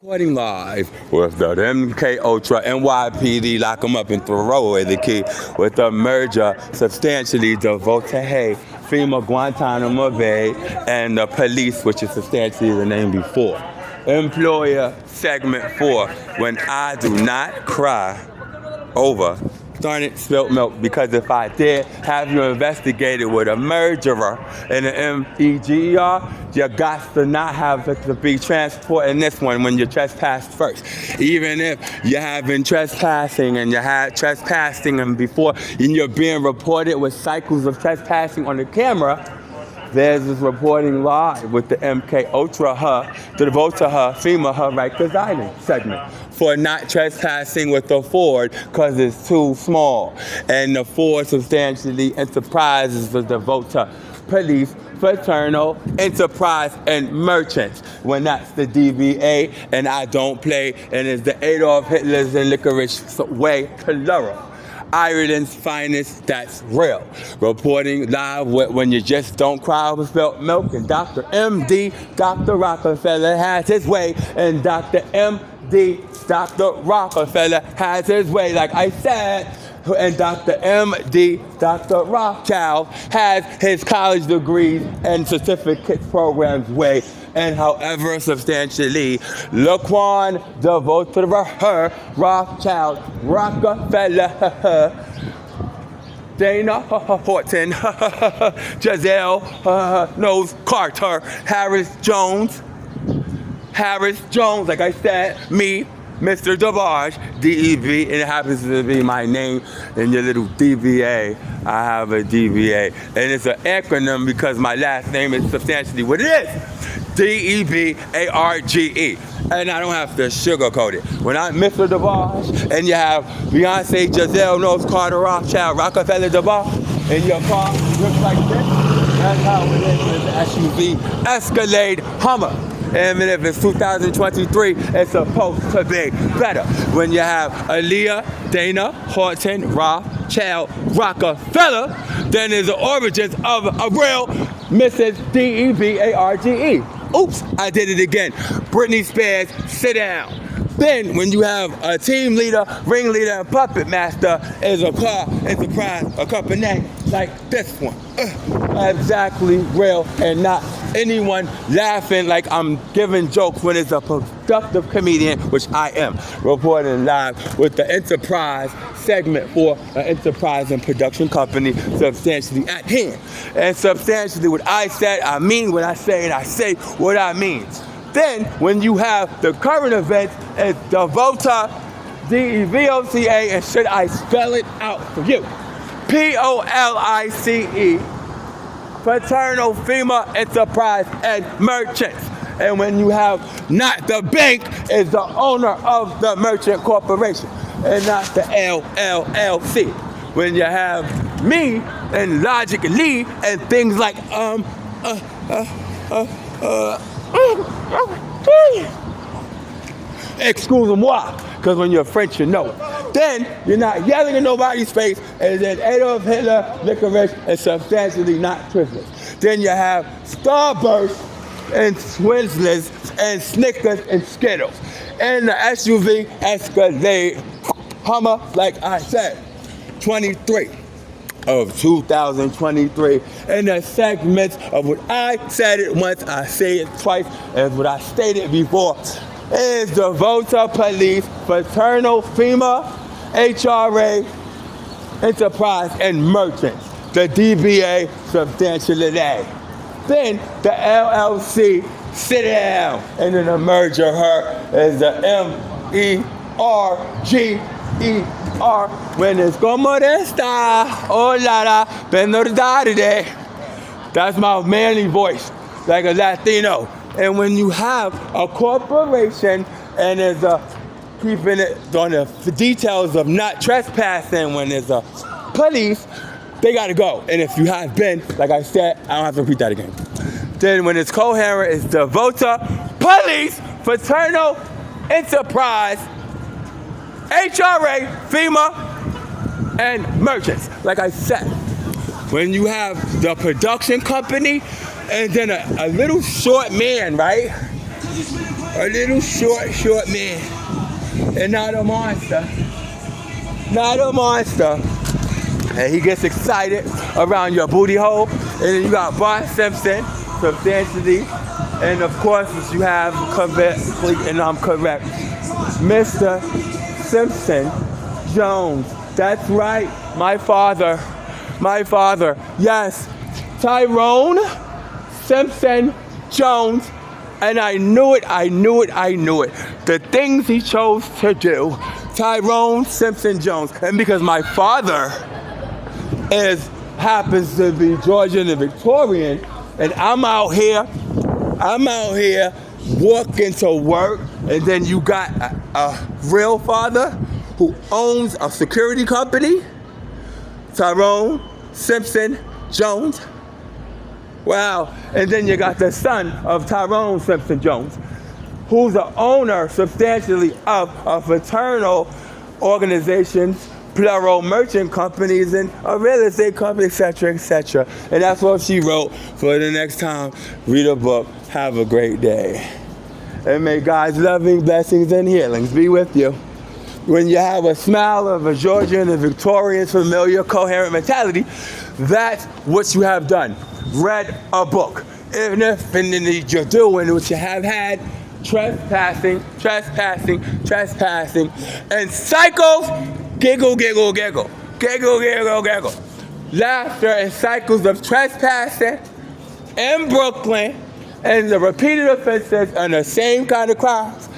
Recording live with the MK Ultra NYPD, lock 'em up and throw away the key with the merger substantially DeVota, Hey, FEMA, Guantanamo Bay, and the police, which is substantially the name before. Employer segment 4, when I do not cry over darn it, spilt milk, because if I did have you investigated with a murderer in an MEGER, you got to not have to be transporting this one when you trespassed first. Even if you have been trespassing and you had trespassing and before and you're being reported with cycles of trespassing on the camera, there's this reporting live with the MK Ultra the DeVota FEMA Rikers Island segment for not trespassing with the Ford because it's too small. And the Ford substantially enterprises the DeVota police, Fraternal, Enterprise, and Merchants. When that's the DBA, and I don't play, and it's the Adolf Hitler's and Licorice way plural. Ireland's finest, that's real. Reporting live when you just don't cry over spilt milk, and Dr. M.D. Dr. Rockefeller has his way, and Dr. M.D. Dr. Rockefeller has his way, like I said, and Dr. M.D. Dr. Rothschild has his college degrees and certificates programs way. And however substantially, Laquan, DeVota, Rothschild, Rockefeller, Dana Horton, Giselle knows Carter, Harris Jones, like I said, me, Mr. DeBarge, D-E-V, and it happens to be my name in your little DBA. I have a DBA, and it's an acronym because my last name is substantially what it is. D-E-B-A-R-G-E. And I don't have to sugarcoat it. When I'm Mr. DeBarge, and you have Beyonce, Giselle Knowles, Carter, Rothschild, Rockefeller, DeBarge, in your car, looks like this, that's how it is with the SUV Escalade Hummer. And if it's 2023, it's supposed to be better. When you have Aaliyah, Dana, Horton, Rothschild, Rockefeller, then there's the origins of a real Mrs. D-E-B-A-R-G-E. Oops, I did it again. Britney Spears, sit down. Then, when you have a team leader, ringleader, and puppet master, is a car, enterprise, a company like this one. Exactly real, and not anyone laughing like I'm giving jokes when it's a productive comedian, which I am. Reporting live with the Enterprise segment for an enterprise and production company substantially at hand. And substantially what I said, I mean what I say, and I say what I mean. Then, when you have the current events, it's DeVota, D-E-V-O-T-A, and should I spell it out for you? P-O-L-I-C-E, Fraternal, FEMA, Enterprise, and Merchants. And when you have not the bank is the owner of the merchant corporation, and not the LLC. When you have me and logically and things like excuse-moi, because when you're French, you know it. Then you're not yelling in nobody's face, and then Adolf Hitler, Licorice, and substantially not privileged. Then you have Starburst and Twizzlers and Snickers and Skittles. And the SUV Escalade Hummer, like I said, 23 of 2023, and the segments of what I said it once, I say it twice, as what I stated before, is DeVota Police, Fraternal, FEMA, H.R.A, Enterprise, and Merchants. The DBA substantially. Then the LLC, sit down, and then the merger is the MERGER. When it's como esta, oh la la, benordade. That's my manly voice, like a Latino. And when you have a corporation and there's keeping it on the details of not trespassing, when there's a police, they gotta go. And if you have been, like I said, I don't have to repeat that again. Then when it's coherent, it's DeVota, Police, Fraternal, Enterprise, H.R.A, FEMA, and Merchants. Like I said, when you have the production company and then a little short man, right? A little short man. And not a monster. Not a monster. And he gets excited around your booty hole. And then you got Bart Simpson, substantially. And of course, you have correctly, and I'm correct, Mr. Simpson Jones. That's right, my father. Yes, Tyrone Simpson Jones. And I knew it. The things he chose to do. Tyrone Simpson Jones. And because my father happens to be Georgian and Victorian, and I'm out here walking to work, and then you got a real father who owns a security company, Tyrone Simpson Jones. Wow. And then you got the son of Tyrone Simpson Jones, who's the owner substantially of a fraternal organizations, plural merchant companies, and a real estate company, etc., etc. And that's what she wrote for the next time. Read a book. Have a great day. And may God's loving blessings and healings be with you. When you have a smile of a Georgian and Victorian familiar coherent mentality, that's what you have done. Read a book. Even if you're doing what you have had, trespassing, and cycles, giggle. Laughter and cycles of trespassing in Brooklyn, and the repeated offenses and the same kind of crimes.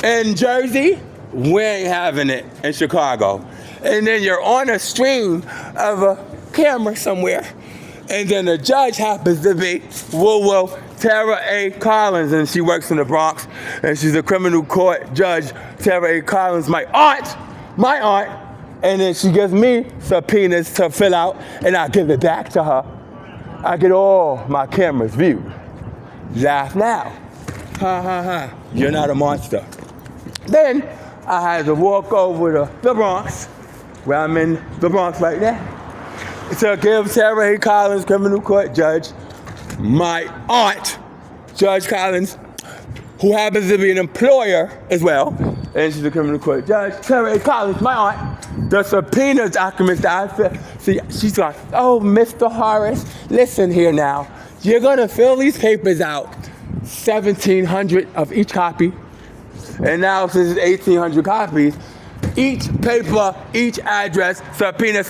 In Jersey, we ain't having it. In Chicago. And then you're on a stream of a camera somewhere. And then the judge happens to be H.R.A. Collins, and she works in the Bronx, and she's a criminal court judge, H.R.A. Collins, my aunt, and then she gives me subpoenas to fill out, and I give it back to her. I get all my cameras viewed. Laugh now. Ha. You're not a monster. Then I had to walk over to the Bronx, where I'm in the Bronx right now, to give H.R.A. Collins, criminal court judge, my aunt, Judge Collins, who happens to be an employer as well, and she's a criminal court judge, H.R.A. Collins, my aunt, the subpoena documents that I see, she's like, oh, Mr. Horace, listen here now. You're going to fill these papers out, 1,700 of each copy, and now since it's 1,800 copies, each paper, each address, subpoena.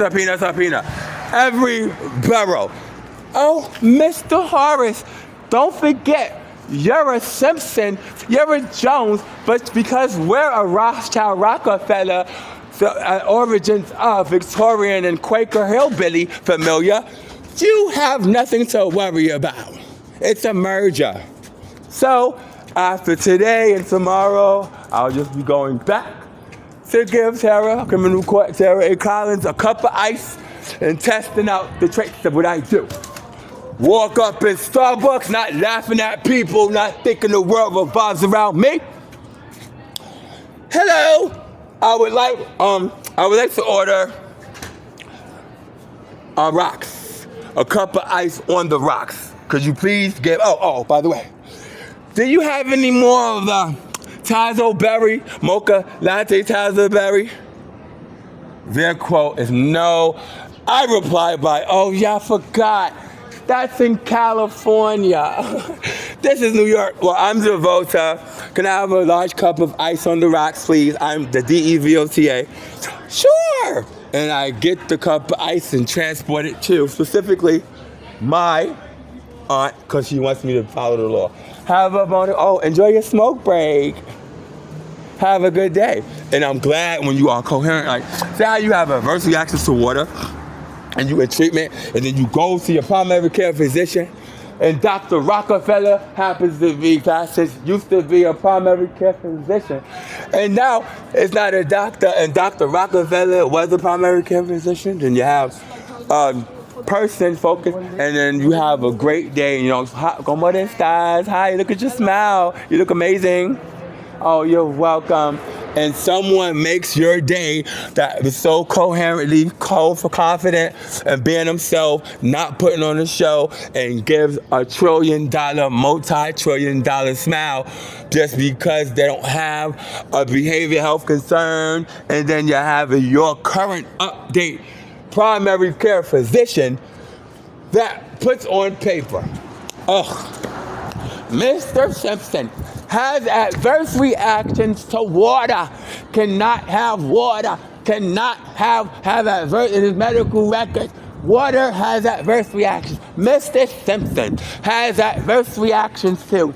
Every borough. Oh, Mr. Horace, don't forget, you're a Simpson, you're a Jones, but because we're a Rothschild Rockefeller, the origins of Victorian and Quaker hillbilly familiar, you have nothing to worry about. It's a merger. So, after today and tomorrow, I'll just be going back to give Tara, criminal court, H.R.A. Collins, a cup of ice and testing out the traits of what I do. Walk up in Starbucks, not laughing at people, not thinking the world revolves around me. Hello, I would like to order rocks, a cup of ice on the rocks. Could you please give? By the way, do you have any more of the Tazo Berry, mocha latte Tazo Berry? Their quote is no. I replied by, oh yeah, I forgot. That's in California. This is New York. Well, I'm DeVota. Can I have a large cup of ice on the rocks, please? I'm the DeVota. Sure. And I get the cup of ice and transport it to, specifically, my aunt, because she wants me to follow the law. Enjoy your smoke break. Have a good day. And I'm glad when you are coherent. Like, say how you have adverse access to water, and you in treatment, and then you go to your primary care physician, and Dr. Rockefeller happens to be, used to be a primary care physician, and now it's not a doctor, and Dr. Rockefeller was a primary care physician. Then you have person focus, and then you have a great day, como estás? Hi, look at your smile, you look amazing. Oh, you're welcome. and someone makes your day that is so coherently confident and being himself, not putting on a show, and gives $1 trillion, multi-trillion dollar smile just because they don't have a behavioral health concern, and then you have your current update primary care physician that puts on paper, Mr. Simpson has adverse reactions to water, cannot have water, cannot have adverse in his medical records. Water has adverse reactions. Mr. Simpson has adverse reactions to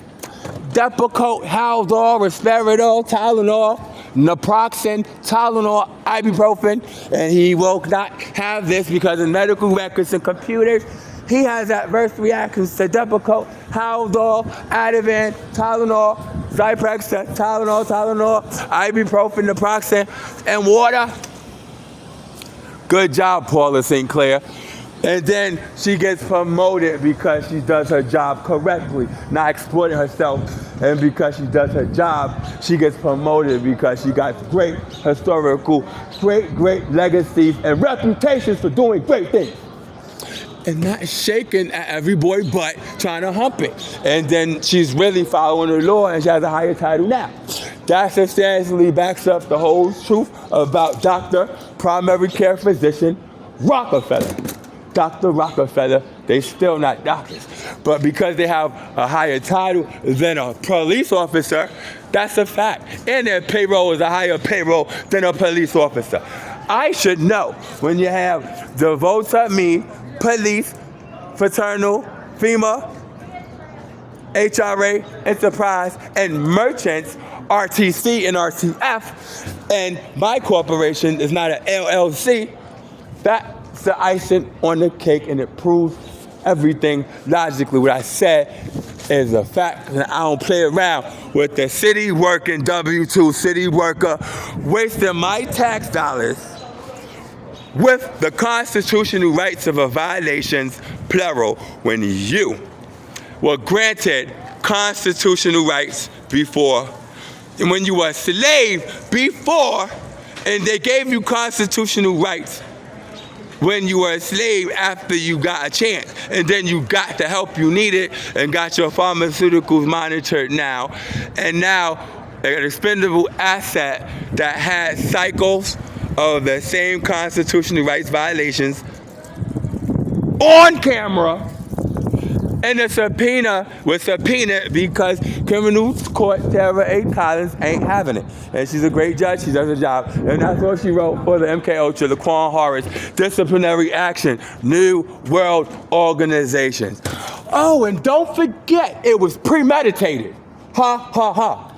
Depakote, Haldol, Risperidol, Tylenol, naproxen, Tylenol, ibuprofen, and he will not have this because in medical records and computers, he has adverse reactions to Depakote, Haldol, Ativan, Tylenol, Zyprexa, Tylenol, ibuprofen, naproxen, and water. Good job, Paula St. Clair. And then she gets promoted because she does her job correctly, not exploiting herself. And because she does her job, she gets promoted because she got great historical, great legacies and reputations for doing great things. And not shaking at every boy butt trying to hump it. And then she's really following the law and she has a higher title now. That substantially backs up the whole truth about Dr. Primary Care Physician Rockefeller. Dr. Rockefeller, they still not doctors. But because they have a higher title than a police officer, that's a fact. And their payroll is a higher payroll than a police officer. I should know when you have DeVota, me, police, Fraternal, FEMA, H.R.A, Enterprise, and merchants, RTC and R.T.F, and my corporation is not an LLC, that's the icing on the cake, and it proves everything logically. What I said is a fact, and I don't play around with the city working W-2 city worker wasting my tax dollars with the constitutional rights of a violations, plural, when you were granted constitutional rights before, and when you were a slave before, and they gave you constitutional rights when you were a slave after you got a chance, and then you got the help you needed and got your pharmaceuticals monitored now, and now an expendable asset that had cycles of the same constitutional rights violations on camera, and the subpoena was subpoenaed because criminal court Sarah A. Collins ain't having it. And she's a great judge, she does her job. And that's what she wrote for the MK Ultra, the Quan Horace Disciplinary Action, New World Organizations. Oh, and don't forget, it was premeditated. Ha, ha, ha.